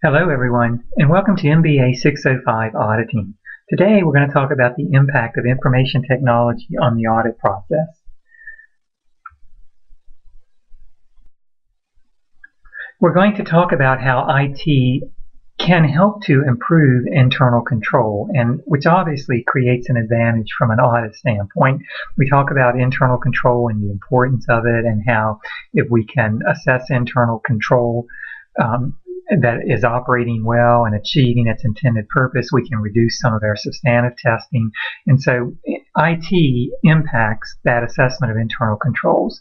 Hello everyone, and welcome to MBA 605 Auditing. Today we're going to talk about the impact of information technology on the audit process. We're going to talk about how IT can help to improve internal control, and which obviously creates an advantage from an audit standpoint. We talk about internal control and the importance of it, and how if we can assess internal control that is operating well and achieving its intended purpose, we can reduce some of our substantive testing. And so IT impacts that assessment of internal controls.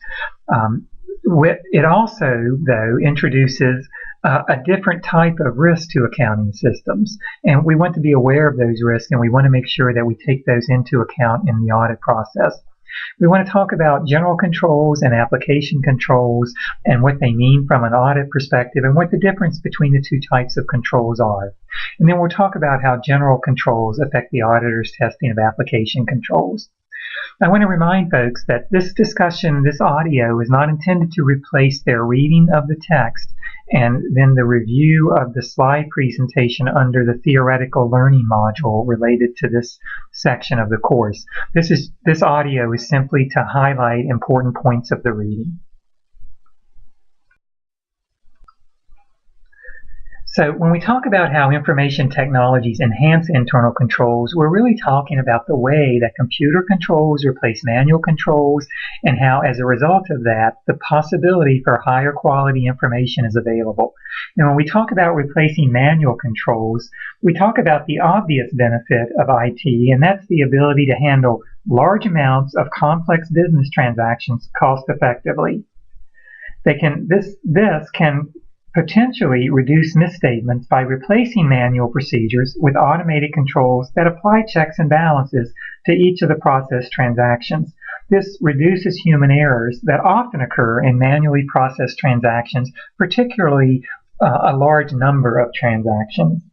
It also, though, introduces a different type of risk to accounting systems. And we want to be aware of those risks, and we want to make sure that we take those into account in the audit process. We want to talk about general controls and application controls and what they mean from an audit perspective and what the difference between the two types of controls are. And then we'll talk about how general controls affect the auditor's testing of application controls. I want to remind folks that this discussion, this audio, is not intended to replace their reading of the text and then the review of the slide presentation under the theoretical learning module related to this section of the course. This audio is simply to highlight important points of the reading. So when we talk about how information technologies enhance internal controls, we're really talking about the way that computer controls replace manual controls, and how, as a result of that, the possibility for higher quality information is available. And when we talk about replacing manual controls, we talk about the obvious benefit of IT, and that's the ability to handle large amounts of complex business transactions cost effectively. This can potentially reduce misstatements by replacing manual procedures with automated controls that apply checks and balances to each of the processed transactions. This reduces human errors that often occur in manually processed transactions, particularly a large number of transactions.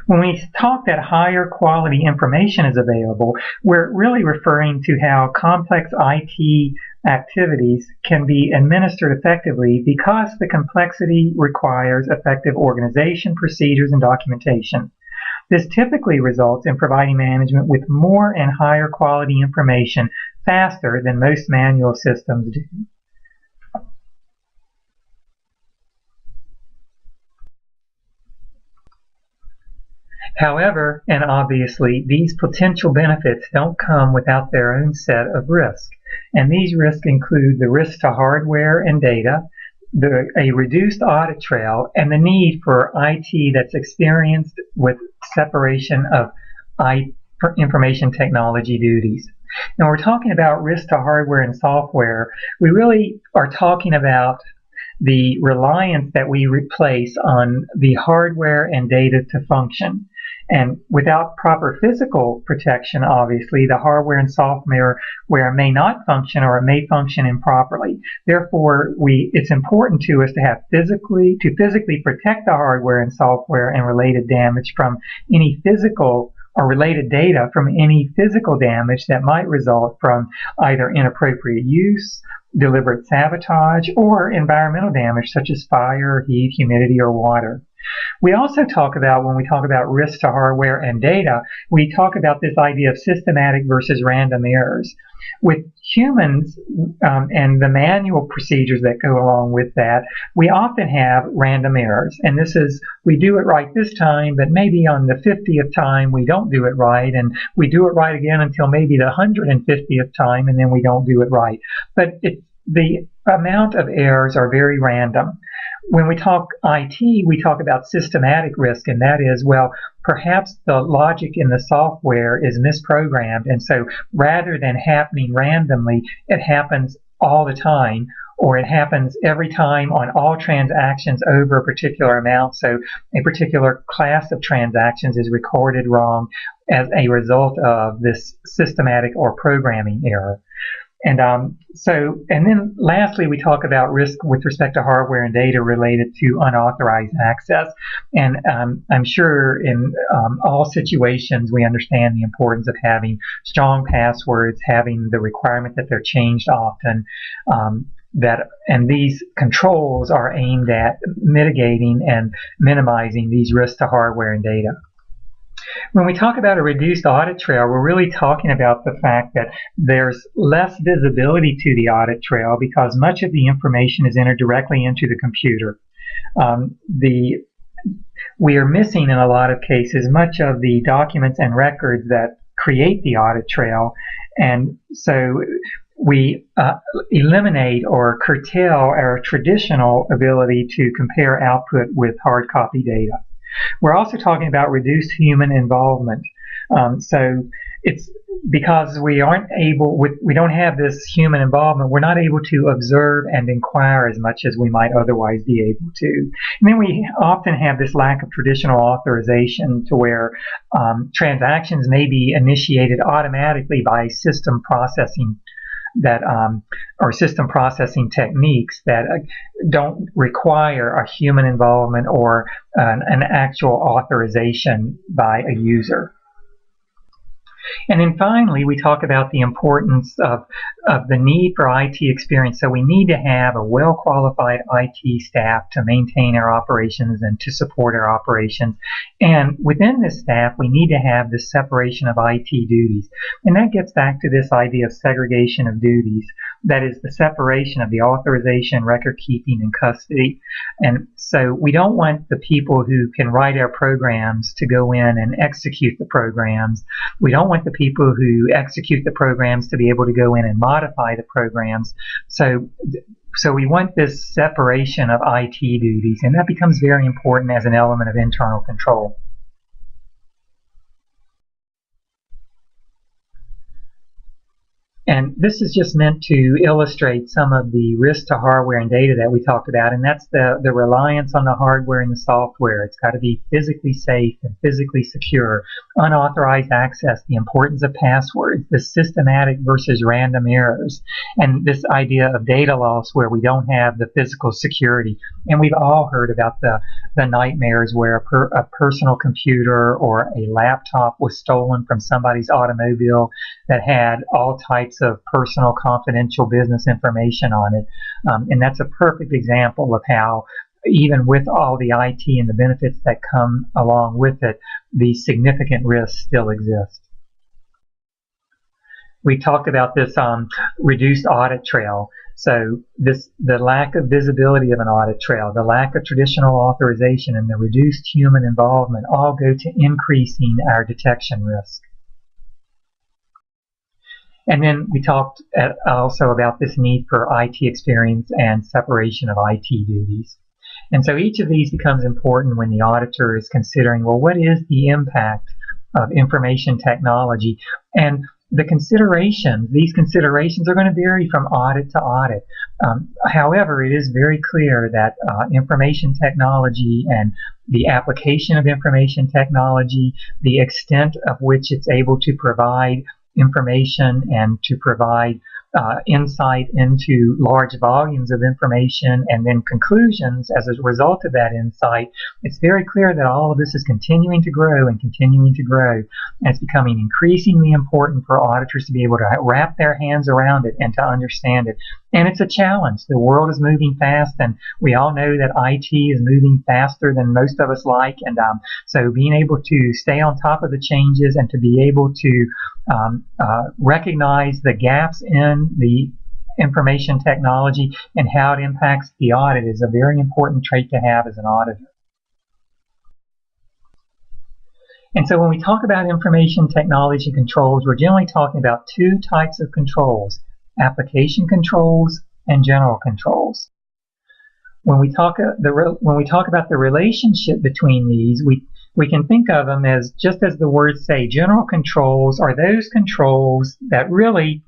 When we talk that higher quality information is available, we're really referring to how complex IT activities can be administered effectively because the complexity requires effective organization, procedures, and documentation. This typically results in providing management with more and higher quality information faster than most manual systems do. However, and obviously, these potential benefits don't come without their own set of risks. And these risks include the risk to hardware and data, a reduced audit trail, and the need for IT that's experienced with separation of information technology duties. Now, we're talking about risk to hardware and software. We really are talking about the reliance that we place on the hardware and data to function. And without proper physical protection, obviously, the hardware and software may not function, or it may function improperly. Therefore, it's important to us to have physically protect the hardware and software and related damage from any physical or related data from any physical damage that might result from either inappropriate use, deliberate sabotage, or environmental damage such as fire, heat, humidity, or water. We also talk about, when we talk about risk to hardware and data, we talk about this idea of systematic versus random errors. With humans and the manual procedures that go along with that, we often have random errors. And this is, we do it right this time, but maybe on the 50th time we don't do it right, and we do it right again until maybe the 150th time, and then we don't do it right. But the amount of errors are very random. When we talk IT, we talk about systematic risk, and that is, well, perhaps the logic in the software is misprogrammed, and so rather than happening randomly, it happens all the time, or it happens every time on all transactions over a particular amount, so a particular class of transactions is recorded wrong as a result of this systematic or programming error. And then lastly, we talk about risk with respect to hardware and data related to unauthorized access. And I'm sure in all situations we understand the importance of having strong passwords, having the requirement that they're changed often, and these controls are aimed at mitigating and minimizing these risks to hardware and data. When we talk about a reduced audit trail, we're really talking about the fact that there's less visibility to the audit trail because much of the information is entered directly into the computer. We are missing in a lot of cases much of the documents and records that create the audit trail, and so we eliminate or curtail our traditional ability to compare output with hard copy data. We're also talking about reduced human involvement. So it's because we don't have this human involvement, we're not able to observe and inquire as much as we might otherwise be able to. And then we often have this lack of traditional authorization to where transactions may be initiated automatically by system processing or system processing techniques that don't require a human involvement or an actual authorization by a user. And then finally, we talk about the importance of the need for IT experience. So we need to have a well-qualified IT staff to maintain our operations and to support our operations. And within this staff, we need to have this separation of IT duties. And that gets back to this idea of segregation of duties. That is the separation of the authorization, record keeping, and custody. And so we don't want the people who can write our programs to go in and execute the programs. We don't want the people who execute the programs to be able to go in and modify the programs. So we want this separation of IT duties, and that becomes very important as an element of internal control. And this is just meant to illustrate some of the risk to hardware and data that we talked about, and that's the reliance on the hardware and the software. It's got to be physically safe and physically secure, unauthorized access, the importance of passwords, the systematic versus random errors, and this idea of data loss where we don't have the physical security. And we've all heard about the nightmares where a personal computer or a laptop was stolen from somebody's automobile that had all types of personal confidential business information on it. And that's a perfect example of how even with all the IT and the benefits that come along with it, the significant risks still exist. We talked about this reduced audit trail. So the lack of visibility of an audit trail, the lack of traditional authorization, and the reduced human involvement all go to increasing our detection risk. And then we talked also about this need for IT experience and separation of IT duties. And so each of these becomes important when the auditor is considering, well, what is the impact of information technology? And these considerations are going to vary from audit to audit. However, it is very clear that information technology and the application of information technology, the extent of which it's able to provide information and to provide insight into large volumes of information and then conclusions as a result of that insight, it's very clear that all of this is continuing to grow and continuing to grow. And it's becoming increasingly important for auditors to be able to wrap their hands around it and to understand it. And it's a challenge. The world is moving fast, and we all know that IT is moving faster than most of us like. And so being able to stay on top of the changes and to be able to recognize the gaps in the information technology and how it impacts the audit is a very important trait to have as an auditor. And so when we talk about information technology controls, we're generally talking about two types of controls: application controls and general controls. When we talk about the relationship between these, we can think of them as, just as the words say, general controls are those controls that really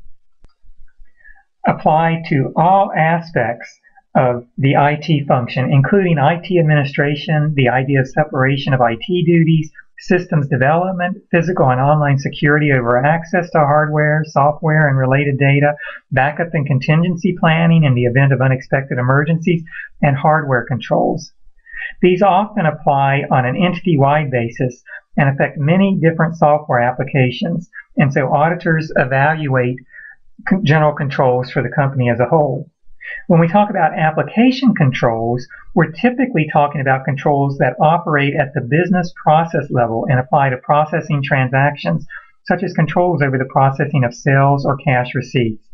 apply to all aspects of the IT function, including IT administration, the idea of separation of IT duties, systems development, physical and online security over access to hardware, software, and related data, backup and contingency planning in the event of unexpected emergencies, and hardware controls. These often apply on an entity-wide basis and affect many different software applications, and so auditors evaluate general controls for the company as a whole. When we talk about application controls, we're typically talking about controls that operate at the business process level and apply to processing transactions, such as controls over the processing of sales or cash receipts.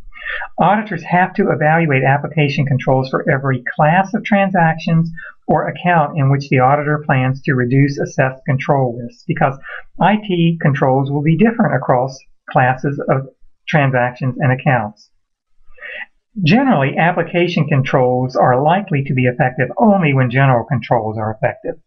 Auditors have to evaluate application controls for every class of transactions or account in which the auditor plans to reduce assessed control risks, because IT controls will be different across classes of transactions and accounts. Generally, application controls are likely to be effective only when general controls are effective.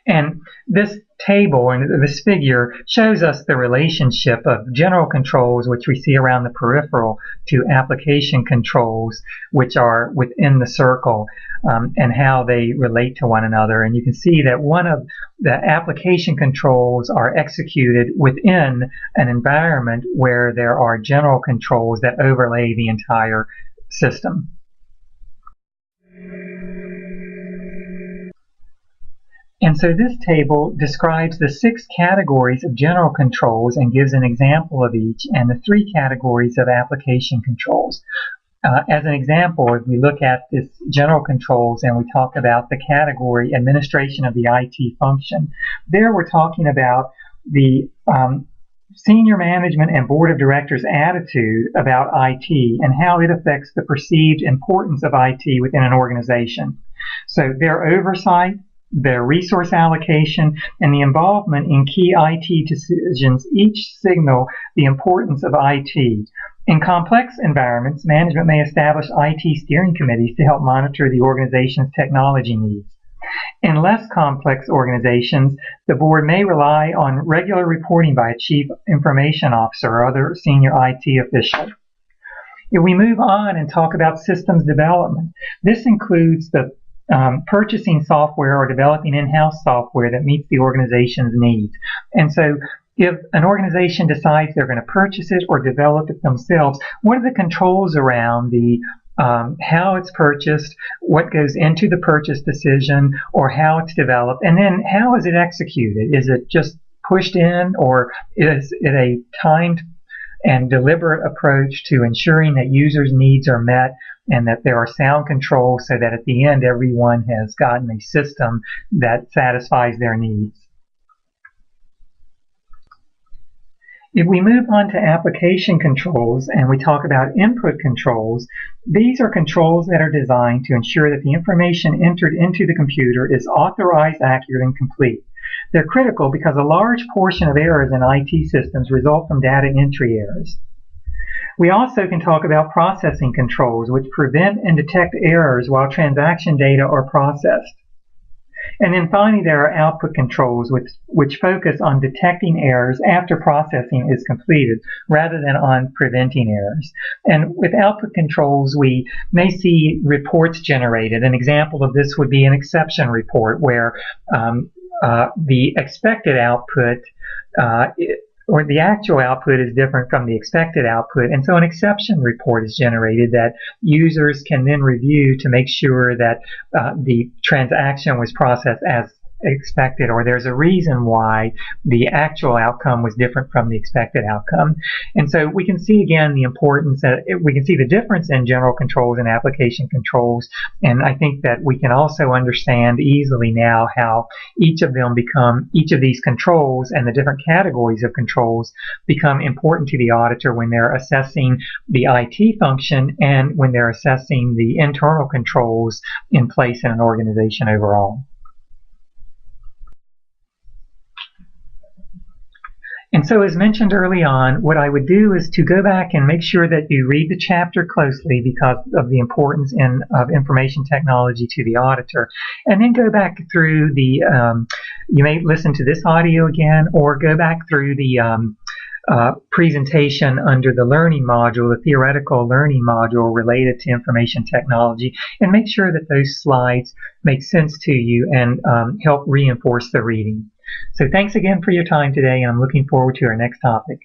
And this table and this figure shows us the relationship of general controls, which we see around the peripheral, to application controls, which are within the circle, and how they relate to one another. And you can see that one of the application controls are executed within an environment where there are general controls that overlay the entire system. And so this table describes the 6 categories of general controls and gives an example of each, and the 3 categories of application controls. As an example, if we look at this general controls and we talk about the category administration of the IT function, there we're talking about the senior management and board of directors' attitude about IT and how it affects the perceived importance of IT within an organization. So their oversight, their resource allocation, and the involvement in key IT decisions each signal the importance of IT. In complex environments, management may establish IT steering committees to help monitor the organization's technology needs. In less complex organizations, the board may rely on regular reporting by a chief information officer or other senior IT official. If we move on and talk about systems development, this includes the purchasing software or developing in-house software that meets the organization's needs. And so if an organization decides they're going to purchase it or develop it themselves, what are the controls around the how it's purchased, what goes into the purchase decision, or how it's developed, and then how is it executed? Is it just pushed in, or is it a timed and deliberate approach to ensuring that users' needs are met and that there are sound controls so that at the end everyone has gotten a system that satisfies their needs? If we move on to application controls and we talk about input controls, these are controls that are designed to ensure that the information entered into the computer is authorized, accurate, and complete. They're critical because a large portion of errors in IT systems result from data entry errors. We also can talk about processing controls, which prevent and detect errors while transaction data are processed. And then finally, there are output controls, which focus on detecting errors after processing is completed, rather than on preventing errors. And with output controls, we may see reports generated. An example of this would be an exception report, where the expected output or the actual output is different from the expected output. And so an exception report is generated that users can then review to make sure that the transaction was processed as expected, or there's a reason why the actual outcome was different from the expected outcome. And so we can see again the importance, we can see the difference in general controls and application controls, and I think that we can also understand easily now how each of these controls and the different categories of controls become important to the auditor when they're assessing the IT function and when they're assessing the internal controls in place in an organization overall. And so, as mentioned early on, what I would do is to go back and make sure that you read the chapter closely because of the importance of information technology to the auditor. And then go back through the, you may listen to this audio again, or go back through the presentation under the learning module, the theoretical learning module related to information technology, and make sure that those slides make sense to you and help reinforce the reading. So thanks again for your time today, and I'm looking forward to our next topic.